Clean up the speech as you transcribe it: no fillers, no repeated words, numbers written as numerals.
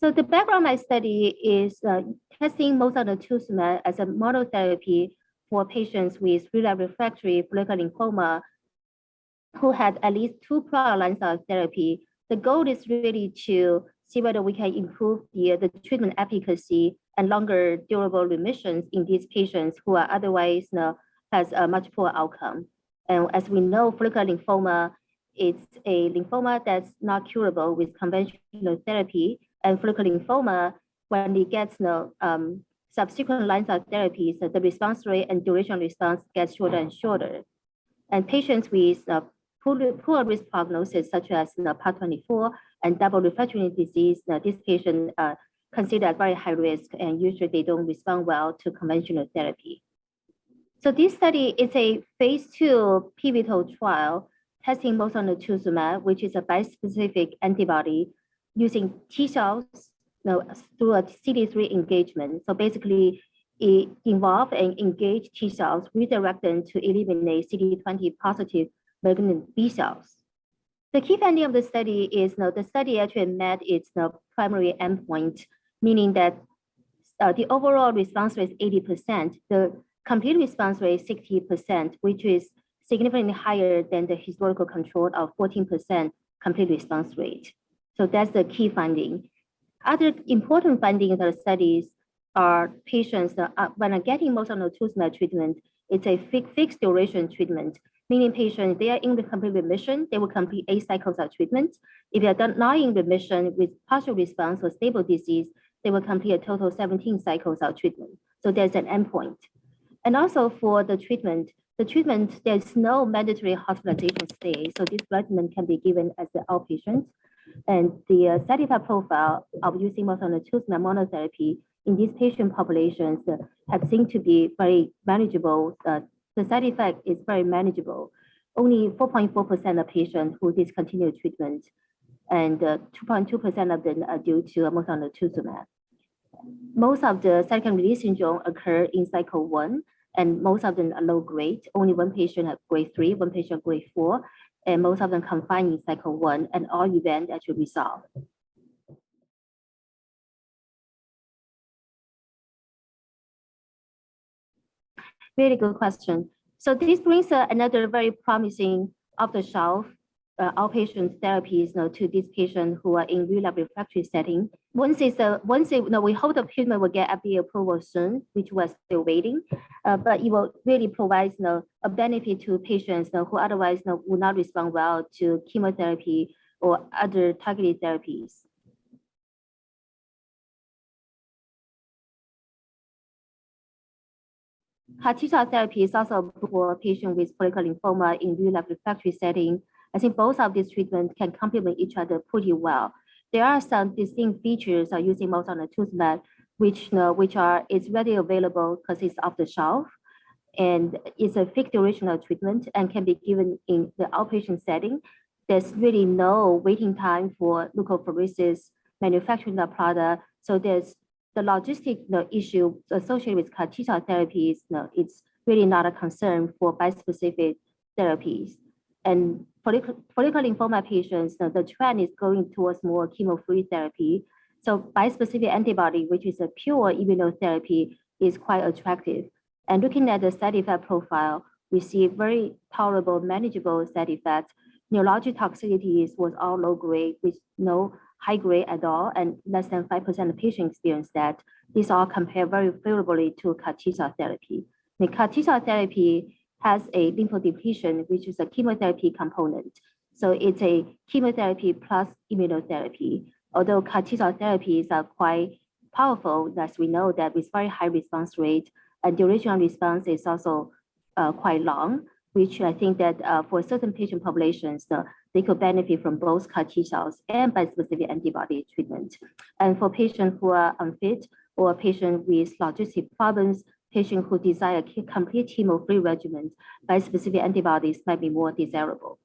So the background of my study is testing mosunetuzumab as a monotherapy for patients with relapsed refractory follicular lymphoma who had at least 2 prior lines of therapy. The goal is really to see whether we can improve the treatment efficacy and longer durable remissions in these patients who are otherwise has a much poor outcome. And as we know, follicular lymphoma, it's a lymphoma that's not curable with conventional therapy. And follicular lymphoma, when it gets subsequent lines of therapies, the response rate and duration of response gets shorter and shorter. And patients with poor risk prognosis, such as Part 24 and double refractory disease, these patients are considered very high risk, and usually they don't respond well to conventional therapy. So this study is a phase 2 pivotal trial testing mosunetuzumab, which is a bispecific antibody using T cells through a CD3 engagement. So basically, it involves and engage T cells, redirect them to eliminate CD20 positive malignant B cells. The key finding of the study is the study actually met its primary endpoint, meaning that the overall response rate is 80%. The complete response rate is 60%, which is significantly higher than the historical control of 14% complete response rate. So that's the key finding. Other important findings of the studies are patients that when getting mosunetuzumab treatment, it's a fixed duration treatment, meaning patients, they are in the complete remission, they will complete 8 cycles of treatment. If they are not in remission with partial response or stable disease, they will complete a total 17 cycles of treatment. So there's an endpoint. And also for the treatment, there's no mandatory hospitalization stay. So this regimen can be given as the outpatient. And the side effect profile of using mosunetuzumab monotherapy in these patient populations have seemed to be very manageable. The side effect is very manageable. Only 4.4% of patients who discontinue treatment, and 2.2% of them are due to mosunetuzumab. Most of the cytokine release syndrome occur in cycle 1, and most of them are low grade. Only 1 patient had grade 3, 1 patient grade 4, and most of them confined in cycle 1, and all events actually resolved. Really good question. So this brings another very promising off-the-shelf outpatient therapies to these patients who are in relapsed refractory setting. Once we hope the treatment will get FDA approval soon, which we're still waiting, but it will really provide a benefit to patients who otherwise would not respond well to chemotherapy or other targeted therapies. CAR T-cell therapy is also for patients with follicular lymphoma in relapsed refractory setting. I think both of these treatments can complement each other pretty well. There are some distinct features of using mosunetuzumab, which is readily available because it's off the shelf, and it's a fixed duration of treatment and can be given in the outpatient setting. There's really no waiting time for leukapheresis, manufacturing the product. So there's the logistic issue associated with CAR T-cell therapies. It's really not a concern for bispecific therapies. And follicular lymphoma patients, the trend is going towards more chemo-free therapy. So bispecific antibody, which is a pure immunotherapy, is quite attractive. And looking at the side effect profile, we see very tolerable, manageable side effects. Neurologic toxicities was all low grade with no high grade at all, and less than 5% of patients experience that. These all compare very favorably to CAR T-cell therapy. The CAR T-cell therapy has a lymphodepletion, which is a chemotherapy component. So it's a chemotherapy plus immunotherapy. Although CAR T-cell therapies are quite powerful, as we know that with very high response rate, and duration of response is also quite long, which I think that for certain patient populations, they could benefit from both CAR T-cells and bispecific antibody treatment. And for patients who are unfit or patients with logistic problems, patients who desire a complete chemo-free regimen, bispecific antibodies might be more desirable.